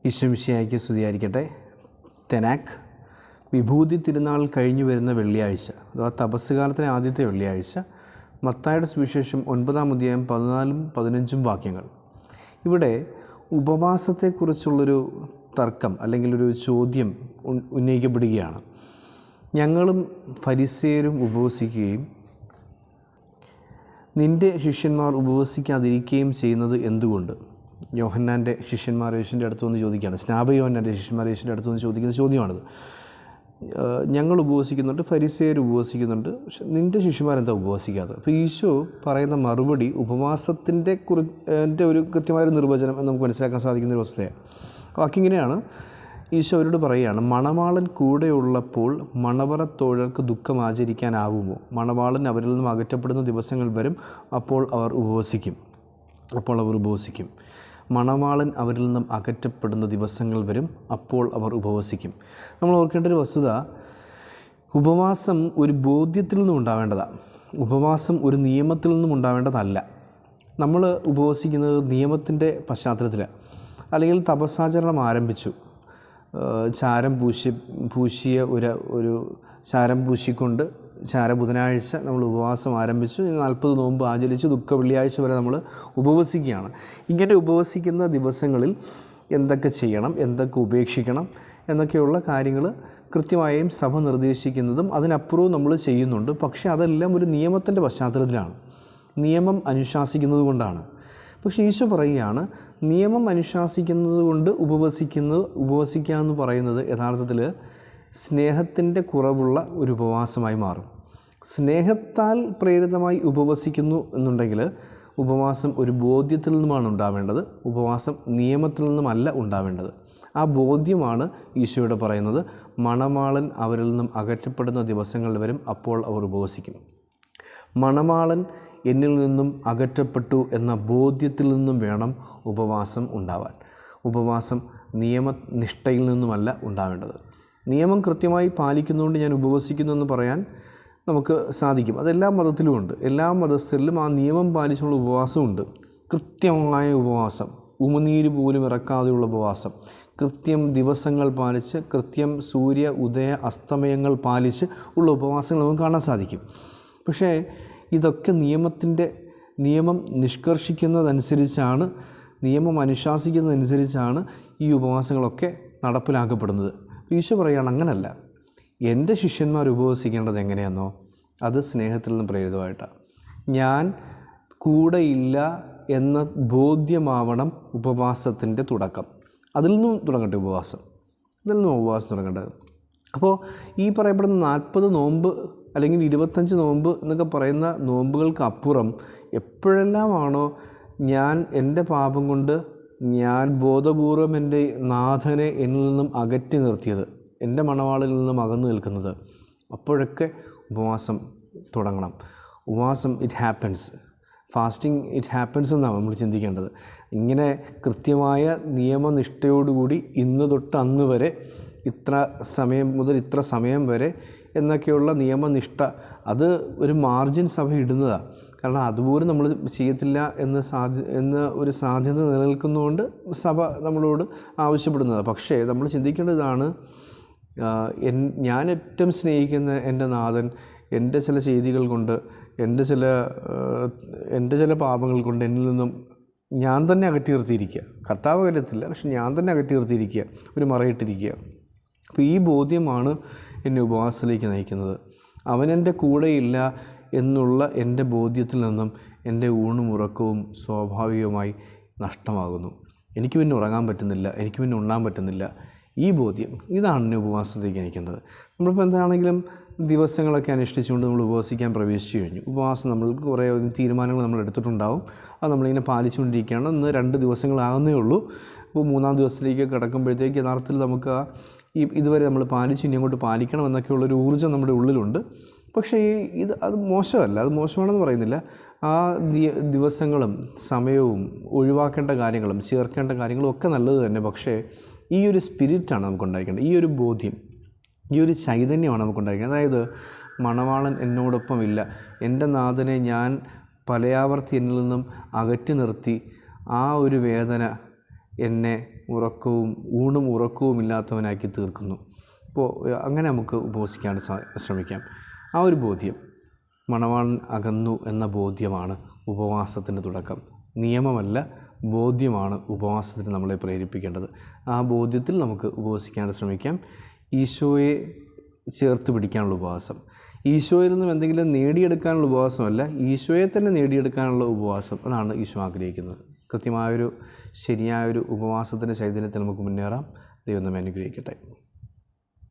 ഈശോമിശിഹായ്ക്ക് സ്തുതിയായിരിക്കട്ടെ. തെനാക്ക് വിഭൂതി തിരുനാൾ കഴിഞ്ഞു വരുന്ന വെള്ളിയാഴ്ച, അഥവാ തപസ് കാലത്തിലെ ആദ്യത്തെ വെള്ളിയാഴ്ച, മത്തായിയുടെ സുവിശേഷം 9-ാം അധ്യായം 14-15 വാക്യങ്ങൾ. ഇവിടെ ഉപവാസത്തെക്കുറിച്ചുള്ളൊരു തർക്കം അല്ലെങ്കിൽ ഒരു ചോദ്യം ഉന്നയിക്കപ്പെടുകയാണ്. ഞങ്ങളും ഫരിസേയരും ഉപവസിക്കുകയും നിൻ്റെ ശിഷ്യന്മാർ ഉപവസിക്കാതിരിക്കുകയും ചെയ്യുന്നത് എന്തുകൊണ്ട്? യോഹന്നാൻ്റെ ശിഷ്യന്മാർ യേശുവിൻ്റെ അടുത്ത് വന്ന് ചോദിക്കുകയാണ്. സ്നാപയോഹന്നാൻ്റെ ശിഷ്യന്മാർ യേശുവിൻ്റെ അടുത്ത് വന്ന് ചോദിക്കുന്ന ചോദ്യമാണിത്. ഞങ്ങൾ ഉപവസിക്കുന്നുണ്ട്, ഫരിസേയർ ഉപവസിക്കുന്നുണ്ട്, പക്ഷെ നിൻ്റെ ശിഷ്യന്മാരെന്താ ഉപവസിക്കാത്തത്? അപ്പോൾ ഈശോ പറയുന്ന മറുപടി ഉപവാസത്തിൻ്റെ ഒരു കൃത്യമായൊരു നിർവചനം എന്ന് നമുക്ക് മനസ്സിലാക്കാൻ സാധിക്കുന്നൊരു വസ്തുതയാണ്. വാക്കിങ്ങനെയാണ്. ഈശോ അവരോട് പറയുകയാണ്, മണവാളൻ കൂടെയുള്ളപ്പോൾ മണവറത്തോഴർക്ക് ദുഃഖം ആചരിക്കാനാവുമോ? മണവാളൻ അവരിൽ നിന്നും അകറ്റപ്പെടുന്ന ദിവസങ്ങൾ വരും, അപ്പോൾ അവർ ഉപവസിക്കും. മണവാളൻ അവരിൽ നിന്നും അകറ്റപ്പെടുന്ന ദിവസങ്ങൾ വരും, അപ്പോൾ അവർ ഉപവസിക്കും. നമ്മൾ ഓർക്കേണ്ട ഒരു വസ്തുത, ഉപവാസം ഒരു ബോധ്യത്തിൽ നിന്നും ഉണ്ടാവേണ്ടതാണ്. ഉപവാസം ഒരു നിയമത്തിൽ നിന്നും ഉണ്ടാവേണ്ടതല്ല. നമ്മൾ ഉപവസിക്കുന്നത് നിയമത്തിൻ്റെ പശ്ചാത്തലത്തിലാണ്. അല്ലെങ്കിൽ തപസ്സാചരണം ആരംഭിച്ചു, ചാരം പൂശിയ ഒരു ചാരം പൂശിക്കൊണ്ട് ബുധനാഴ്ച നമ്മൾ ഉപവാസം ആരംഭിച്ചു. 40 നോമ്പ് ആചരിച്ച് ദുഃഖ വെള്ളിയാഴ്ച വരെ നമ്മൾ ഉപവസിക്കുകയാണ്. ഇങ്ങനെ ഉപവസിക്കുന്ന ദിവസങ്ങളിൽ എന്തൊക്കെ ചെയ്യണം, എന്തൊക്കെ ഉപേക്ഷിക്കണം എന്നൊക്കെയുള്ള കാര്യങ്ങൾ കൃത്യമായും സഭ നിർദ്ദേശിക്കുന്നതും അതിനപ്പുറവും നമ്മൾ ചെയ്യുന്നുണ്ട്. പക്ഷേ അതെല്ലാം ഒരു നിയമത്തിൻ്റെ പശ്ചാത്തലത്തിലാണ്, നിയമം അനുശാസിക്കുന്നത് കൊണ്ടാണ്. പക്ഷേ ഈശോ പറയുകയാണ്, നിയമം അനുശാസിക്കുന്നത് കൊണ്ട് ഉപവസിക്കുക എന്ന് പറയുന്നത് യഥാർത്ഥത്തിൽ സ്നേഹത്തിൻ്റെ കുറവുള്ള ഒരു ഉപവാസമായി മാറും. സ്നേഹത്താൽ പ്രേരിതമായി ഉപവസിക്കുന്നു എന്നുണ്ടെങ്കിൽ ഉപവാസം ഒരു ബോധ്യത്തിൽ നിന്നുമാണ് ഉണ്ടാവേണ്ടത്, ഉപവാസം നിയമത്തിൽ നിന്നുമല്ല ഉണ്ടാവേണ്ടത്. ആ ബോധ്യമാണ് ഈശോയോട് പറയുന്നത്, മണവാളൻ അവരിൽ നിന്നും അകറ്റപ്പെടുന്ന ദിവസങ്ങൾ വരും, അപ്പോൾ അവർ ഉപവസിക്കും. മണവാളൻ എന്നിൽ നിന്നും അകറ്റപ്പെട്ടു എന്ന ബോധ്യത്തിൽ നിന്നും വേണം ഉപവാസം ഉണ്ടാവാൻ. ഉപവാസം നിയമനിഷ്ഠയിൽ നിന്നുമല്ല ഉണ്ടാവേണ്ടത്. നിയമം കൃത്യമായി പാലിക്കുന്നതുകൊണ്ട് ഞാൻ ഉപവസിക്കുന്നു എന്ന് പറയാൻ നമുക്ക് സാധിക്കും. അതെല്ലാ മതത്തിലുമുണ്ട്. എല്ലാ മതസ്ഥരിലും ആ നിയമം പാലിച്ചുള്ള ഉപവാസമുണ്ട്. കൃത്യമായ ഉപവാസം, ഉമിനീര് പോലും ഇറക്കാതെയുള്ള ഉപവാസം, കൃത്യം ദിവസങ്ങൾ പാലിച്ച്, കൃത്യം സൂര്യ ഉദയ അസ്തമയങ്ങൾ പാലിച്ച് ഉള്ള ഉപവാസങ്ങൾ നമുക്ക് കാണാൻ സാധിക്കും. പക്ഷേ ഇതൊക്കെ നിയമം നിഷ്കർഷിക്കുന്നതനുസരിച്ചാണ്, നിയമം അനുശാസിക്കുന്നതനുസരിച്ചാണ് ഈ ഉപവാസങ്ങളൊക്കെ നടപ്പിലാക്കപ്പെടുന്നത്. ഈശോ പറയുകയാണ്, അങ്ങനല്ല. എൻ്റെ ശിഷ്യന്മാർ ഉപവസിക്കേണ്ടത് എങ്ങനെയാണെന്നോ, അത് സ്നേഹത്തിൽ നിന്ന് പ്രേരിതമായിട്ടാണ്. ഞാൻ കൂടെയില്ല എന്ന ബോധ്യമാവണം ഉപവാസത്തിൻ്റെ തുടക്കം. അതിൽ നിന്നും തുടങ്ങട്ടെ ഉപവാസം തുടങ്ങേണ്ടത്. അപ്പോൾ ഈ പറയപ്പെടുന്ന 40 നോമ്പ് അല്ലെങ്കിൽ 25 നോമ്പ് എന്നൊക്കെ പറയുന്ന നോമ്പുകൾക്ക് അപ്പുറം എപ്പോഴെല്ലാമാണോ ഞാൻ എൻ്റെ പാപം കൊണ്ട് ഞാൻ ബോധപൂർവം എൻ്റെ നാഥനെ എന്നിൽ നിന്നും അകറ്റി നിർത്തിയത്, എൻ്റെ മണവാളിൽ നിന്നും അകന്നു നിൽക്കുന്നത്, അപ്പോഴൊക്കെ ഉപവാസം തുടങ്ങണം. ഉപവാസം it happens, fasting it happens എന്നാണ് നമ്മൾ ചിന്തിക്കേണ്ടത്. ഇങ്ങനെ കൃത്യമായ നിയമനിഷ്ഠയോടുകൂടി ഇന്ന് തൊട്ട് അന്ന് വരെ, ഇത്ര സമയം മുതൽ ഇത്ര സമയം വരെ എന്നൊക്കെയുള്ള നിയമനിഷ്ഠ, അത് ഒരു മാർജിൻ സഭ ഇടുന്നതാണ്. കാരണം അതുപോലും നമ്മൾ ചെയ്യത്തില്ല എന്ന ഒരു സാധ്യത നിലനിൽക്കുന്നതുകൊണ്ട് സഭ നമ്മളോട് ആവശ്യപ്പെടുന്നത്. പക്ഷേ നമ്മൾ ചെയ്യേണ്ടതാണ്, ഞാൻ ഏറ്റവും സ്നേഹിക്കുന്ന എൻ്റെ നാഥൻ എൻ്റെ ചില ചെയ്തികൾ കൊണ്ട്, എൻ്റെ ചില പാപങ്ങൾ കൊണ്ട് എന്നിൽ നിന്നും ഞാൻ തന്നെ അകറ്റി നിർത്തിയിരിക്കുക. കർത്താവ് കരുത്തില്ല, പക്ഷെ ഞാൻ തന്നെ അകറ്റി നിർത്തിയിരിക്കുക, ഒരു മറയിട്ടിരിക്കുക. അപ്പോൾ ഈ ബോധ്യമാണ് എന്നെ ഉപവാസത്തിലേക്ക് നയിക്കുന്നത്. അവനെൻ്റെ കൂടെയില്ല എന്നുള്ള എൻ്റെ ബോധ്യത്തിൽ നിന്നും എൻ്റെ ഊണും ഉറക്കവും സ്വാഭാവികമായി നഷ്ടമാകുന്നു. എനിക്ക് പിന്നെ ഉറങ്ങാൻ പറ്റുന്നില്ല, എനിക്ക് പിന്നെ ഉണ്ണാൻ പറ്റുന്നില്ല. ഈ ബോധ്യം, ഇതാണ് എന്നെ ഉപവാസത്തിലേക്ക് നയിക്കേണ്ടത്. നമ്മളിപ്പോൾ എന്താണെങ്കിലും ദിവസങ്ങളൊക്കെ അനുഷ്ഠിച്ചുകൊണ്ട് നമ്മൾ ഉപവസിക്കാൻ പ്രവേശിച്ചു കഴിഞ്ഞു. ഉപവാസം നമ്മൾക്ക് കുറേ തീരുമാനങ്ങൾ നമ്മൾ എടുത്തിട്ടുണ്ടാവും. അത് നമ്മളിങ്ങനെ പാലിച്ചുകൊണ്ടിരിക്കുകയാണ്. ഇന്ന് 2 ദിവസങ്ങളാകുന്നേ ഉള്ളൂ. ഇപ്പോൾ 3-ാം ദിവസത്തിലേക്ക് കിടക്കുമ്പോഴത്തേക്ക് യഥാർത്ഥത്തിൽ നമുക്ക് ഇതുവരെ നമ്മൾ പാലിച്ചു, ഇനി അങ്ങോട്ട് പാലിക്കണം എന്നൊക്കെയുള്ളൊരു ഊർജ്ജം നമ്മുടെ ഉള്ളിലുണ്ട്. പക്ഷേ അത് മോശമല്ല, അത് മോശമാണെന്ന് പറയുന്നില്ല. ആ ദിവസങ്ങളും സമയവും ഒഴിവാക്കേണ്ട കാര്യങ്ങളും ചേർക്കേണ്ട കാര്യങ്ങളും ഒക്കെ നല്ലത് തന്നെ. പക്ഷേ ഈ ഒരു സ്പിരിറ്റാണ് നമുക്ക് ഉണ്ടായിരിക്കേണ്ടത്, ഈ ഒരു ബോധ്യം, ഈ ഒരു ചൈതന്യമാണ് നമുക്ക് ഉണ്ടായിരിക്കുന്നത്. അതായത് മണവാളൻ എന്നോടൊപ്പം ഇല്ല, എൻ്റെ നാഥനെ ഞാൻ പലയാവർത്തി എന്നിൽ നിന്നും അകറ്റി നിർത്തി, ആ ഒരു വേദന എന്നെ ഊണും ഉറക്കവും ഇല്ലാത്തവനാക്കി തീർക്കുന്നു. അപ്പോൾ അങ്ങനെ നമുക്ക് ഉപവസിക്കാൻ ശ്രമിക്കാം. ആ ഒരു ബോധ്യം, മണവാളൻ അകന്നു എന്ന ബോധ്യമാണ് ഉപവാസത്തിൻ്റെ തുടക്കം. നിയമമല്ല, ബോധ്യമാണ് ഉപവാസത്തിന് നമ്മളെ പ്രേരിപ്പിക്കേണ്ടത്. ആ ബോധ്യത്തിൽ നമുക്ക് ഉപവസിക്കാൻ ശ്രമിക്കാം. ഈശോയെ ചേർത്ത് പിടിക്കാനുള്ള ഉപവാസം, ഈശോയിൽ നിന്നും എന്തെങ്കിലും നേടിയെടുക്കാനുള്ള ഉപവാസമല്ല, ഈശോയെ തന്നെ നേടിയെടുക്കാനുള്ള ഉപവാസം. അതാണ് ഈശോ ആഗ്രഹിക്കുന്നത്. കൃത്യമായൊരു ശരിയായൊരു ഉപവാസത്തിൻ്റെ ചൈതന്യത്തിൽ നമുക്ക് മുന്നേറാം. ദൈവം നമ്മെ അനുഗ്രഹിക്കട്ടെ.